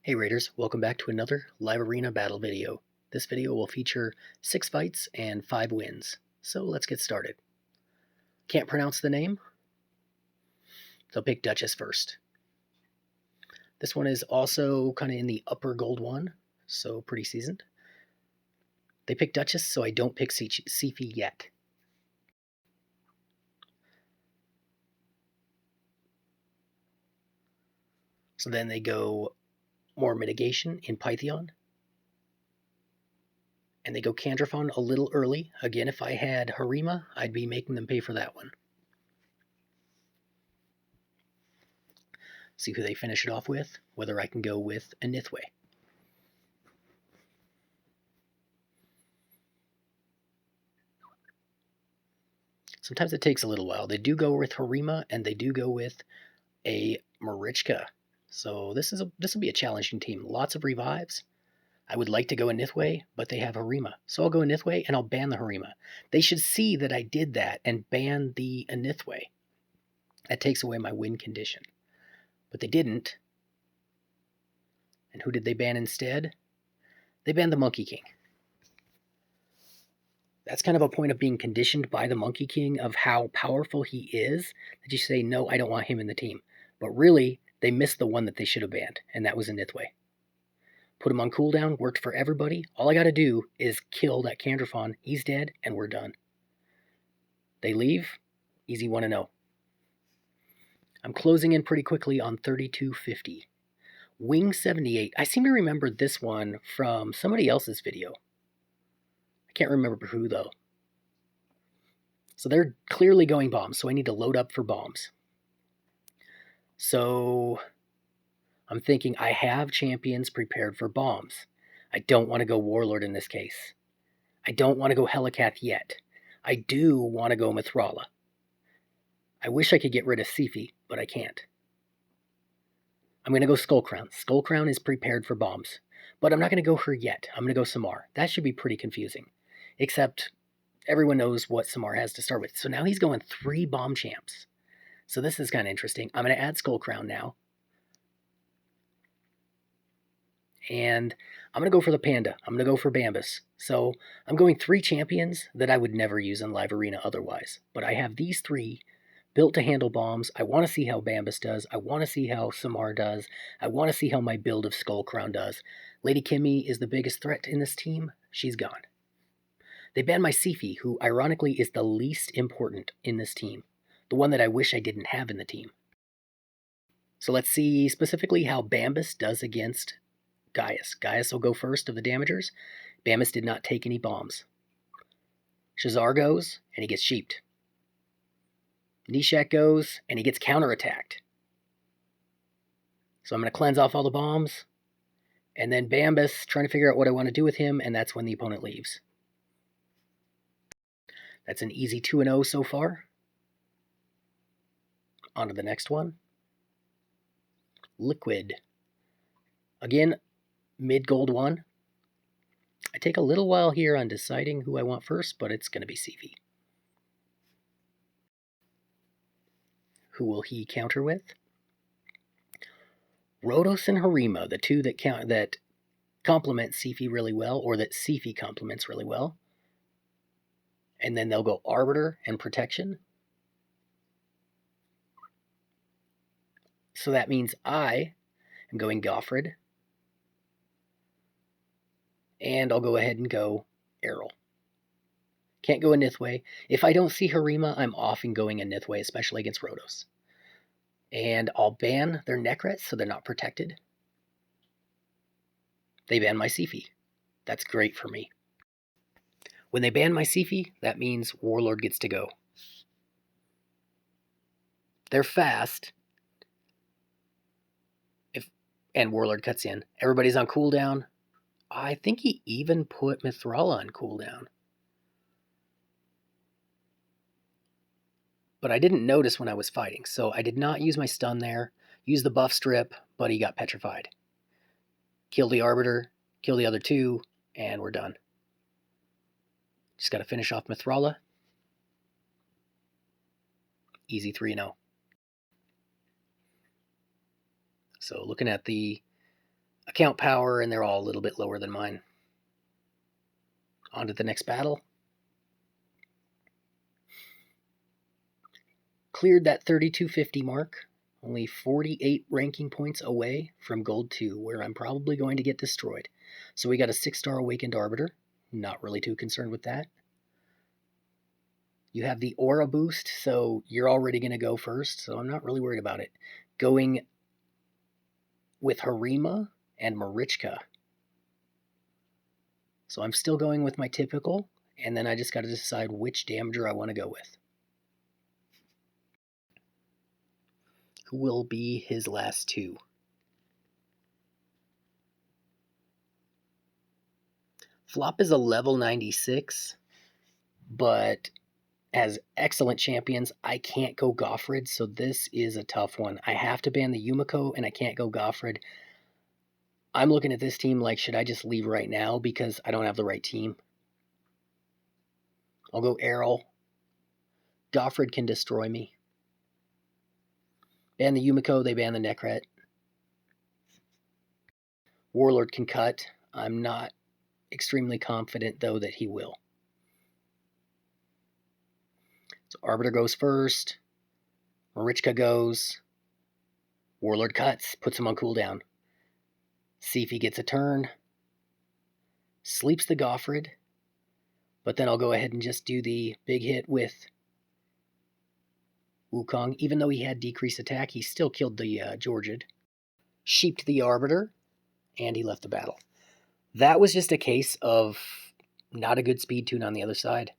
Hey Raiders, welcome back to another live arena battle video. This video will feature 6 fights and 5 wins. So let's get started. Can't pronounce the name? So pick Duchess first. This one is also kind of in the upper gold one, so pretty seasoned. They pick Duchess, so I don't pick Sifi yet. So then they go more mitigation in Pythion. And they go Candrafon a little early. Again, if I had Harima, I'd be making them pay for that one. See who they finish it off with, whether I can go with a Nithwe. Sometimes it takes a little while. They do go with Harima, and they do go with a Marichka. So this will be a challenging team. Lots of revives. I would like to go a Nithwe, but they have Harima. So I'll go a Nithwe, and I'll ban the Harima. They should see that I did that and ban the Nithwe. That takes away my win condition. But they didn't. And who did they ban instead? They banned the Monkey King. That's kind of a point of being conditioned by the Monkey King of how powerful he is, that you say, no, I don't want him in the team. But really, they missed the one that they should have banned, and that was a Nithwe. Put him on cooldown, worked for everybody. All I got to do is kill that Candrafon. He's dead, and we're done. They leave. Easy 1-0. I'm closing in pretty quickly on 3250. Wing 78. I seem to remember this one from somebody else's video. I can't remember who, though. So they're clearly going bombs, so I need to load up for bombs. So I'm thinking I have champions prepared for bombs. I don't want to go Warlord in this case. I don't want to go Helicath yet. I do want to go Mithrala. I wish I could get rid of Sifi, but I can't. I'm going to go Skullcrown. Skullcrown is prepared for bombs. But I'm not going to go her yet. I'm going to go Samar. That should be pretty confusing. Except everyone knows what Samar has to start with. So now he's going 3 bomb champs. So this is kind of interesting. I'm going to add Skullcrown now. And I'm going to go for the Panda. I'm going to go for Bambus. So I'm going 3 champions that I would never use in live arena otherwise. But I have these 3 built to handle bombs. I want to see how Bambus does. I want to see how Samar does. I want to see how my build of Skullcrown does. Lady Kimmy is the biggest threat in this team. She's gone. They banned my Sifi, who ironically is the least important in this team. The one that I wish I didn't have in the team. So let's see specifically how Bambus does against Gaius. Gaius will go first of the damagers. Bambus did not take any bombs. Shazar goes, and he gets sheeped. Nishak goes, and he gets counterattacked. So I'm going to cleanse off all the bombs. And then Bambus, trying to figure out what I want to do with him, and that's when the opponent leaves. That's an easy 2-0 so far. On to the next one. Liquid. Again, mid-gold one. I take a little while here on deciding who I want first, but it's going to be Sifi. Who will he counter with? Rhodos and Harima, the two that complement Sifi really well, or that Sifi complements really well. And then they'll go Arbiter and Protection. So that means I am going Goffred. And I'll go ahead and go Errol. Can't go a Nithwe. If I don't see Harima, I'm often going a Nithwe, especially against Rhodos. And I'll ban their Necrets so they're not protected. They ban my Sifi. That's great for me. When they ban my Sifi, that means Warlord gets to go. They're fast. And Warlord cuts in. Everybody's on cooldown. I think he even put Mithrala on cooldown. But I didn't notice when I was fighting, so I did not use my stun there. Use the buff strip, but he got petrified. Kill the Arbiter, kill the other 2, and we're done. Just got to finish off Mithrala. Easy 3-0. So looking at the account power, and they're all a little bit lower than mine. On to the next battle. Cleared that 3250 mark, only 48 ranking points away from gold 2, where I'm probably going to get destroyed. So we got a 6-star Awakened Arbiter. Not really too concerned with that. You have the aura boost, so you're already going to go first, so I'm not really worried about it. Going with Harima and Marichka. So I'm still going with my typical, and then I just got to decide which damager I want to go with. Who will be his last two? Flop is a level 96, but as excellent champions, I can't go Goffred, so this is a tough one. I have to ban the Yumiko, and I can't go Goffred. I'm looking at this team like, should I just leave right now because I don't have the right team? I'll go Errol. Goffred can destroy me. Ban the Yumiko, they ban the Nekret. Warlord can cut. I'm not extremely confident, though, that he will. So Arbiter goes first. Marichka goes. Warlord cuts, puts him on cooldown. See if he gets a turn. Sleeps the Goffred. But then I'll go ahead and just do the big hit with Wukong. Even though he had decreased attack, he still killed the Georgid. Sheeped the Arbiter, and he left the battle. That was just a case of not a good speed tune on the other side.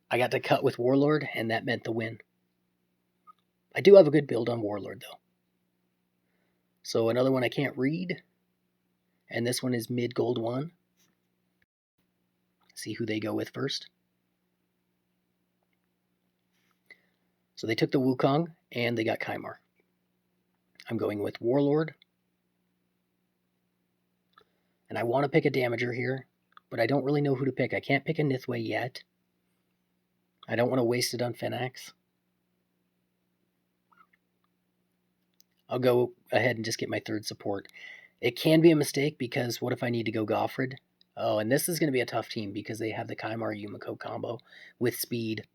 I got to cut with Warlord, and that meant the win. I do have a good build on Warlord, though. So another one I can't read, and this one is mid-gold 1. See who they go with first. So they took the Wukong, and they got Kymar. I'm going with Warlord. And I want to pick a damager here, but I don't really know who to pick. I can't pick a Nithway yet. I don't want to waste it on Phenax. I'll go ahead and just get my third support. It can be a mistake because what if I need to go Goffred? Oh, and this is going to be a tough team because they have the Kymar Yumiko combo with speed.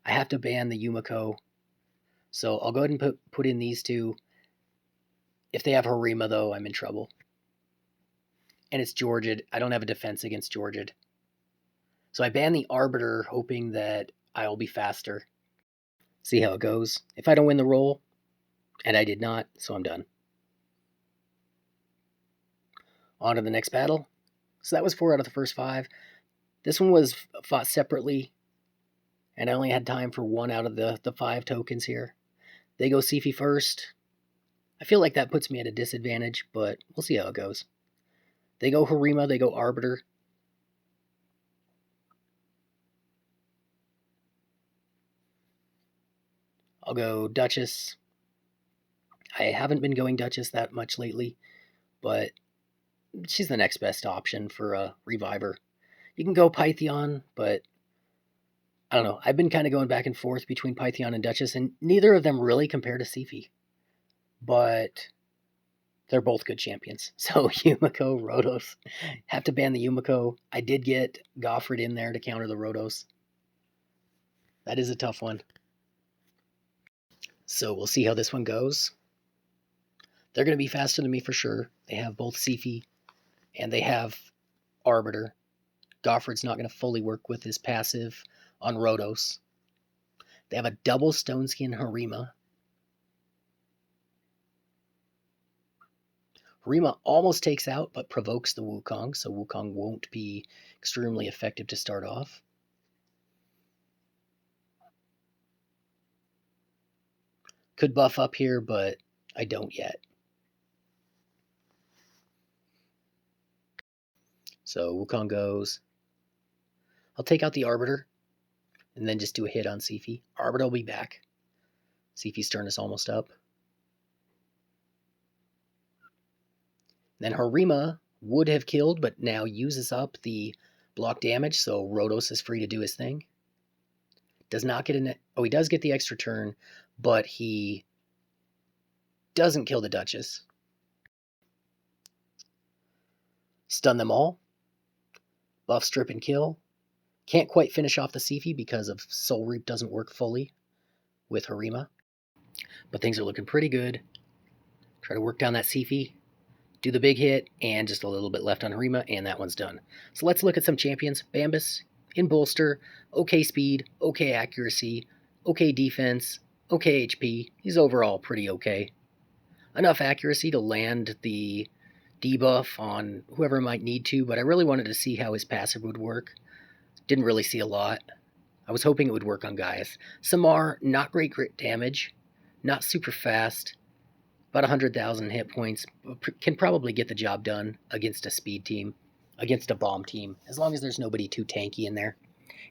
I have to ban the Yumiko. So I'll go ahead and put in these two. If they have Harima, though, I'm in trouble. And it's Georgid. I don't have a defense against Georgid. So I ban the Arbiter, hoping that I'll be faster. See how it goes. If I don't win the roll, and I did not, so I'm done. On to the next battle. So that was 4 out of the first 5. This one was fought separately, and I only had time for 1 out of the 5 tokens here. They go Sifi first. I feel like that puts me at a disadvantage, but we'll see how it goes. They go Harima, they go Arbiter. I'll go Duchess. I haven't been going Duchess that much lately, but she's the next best option for a Reviver. You can go Pythion, but I don't know. I've been kind of going back and forth between Pythion and Duchess, and neither of them really compare to Sifi. But they're both good champions. So Yumiko, Rotos. Have to ban the Yumiko. I did get Goffred in there to counter the Rotos. That is a tough one. So we'll see how this one goes. They're going to be faster than me for sure. They have both Sifi and they have Arbiter. Goffred's not going to fully work with his passive on Rotos. They have a double Stoneskin Harima. Harima almost takes out, but provokes the Wukong, so Wukong won't be extremely effective to start off. Could buff up here, but I don't yet. So Wukong goes. I'll take out the Arbiter, and then just do a hit on Sifi. Arbiter will be back. Sifi's turn is almost up. Then Harima would have killed, but now uses up the block damage, so Rotos is free to do his thing. Does not get an... Oh, he does get the extra turn, but he doesn't kill the Duchess. Stun them all. Buff, strip, and kill. Can't quite finish off the Siphi because of Soul Reap doesn't work fully with Harima. But things are looking pretty good. Try to work down that Siphi. Do the big hit, and just a little bit left on Harima, and that one's done. So let's look at some champions. Bambus, in bolster, okay speed, okay accuracy, okay defense, okay HP. He's overall pretty okay. Enough accuracy to land the debuff on whoever might need to, but I really wanted to see how his passive would work. Didn't really see a lot. I was hoping it would work on Gaius. Samar, not great crit damage, not super fast, about 100,000 hit points, can probably get the job done against a speed team, against a bomb team, as long as there's nobody too tanky in there.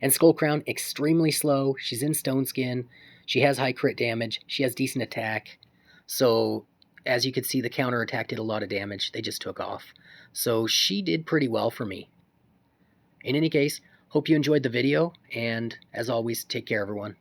And Skullcrown, extremely slow. She's in Stone Skin. She has high crit damage. She has decent attack. So, as you can see, the counterattack did a lot of damage. They just took off. So she did pretty well for me. In any case, hope you enjoyed the video, and as always, take care, everyone.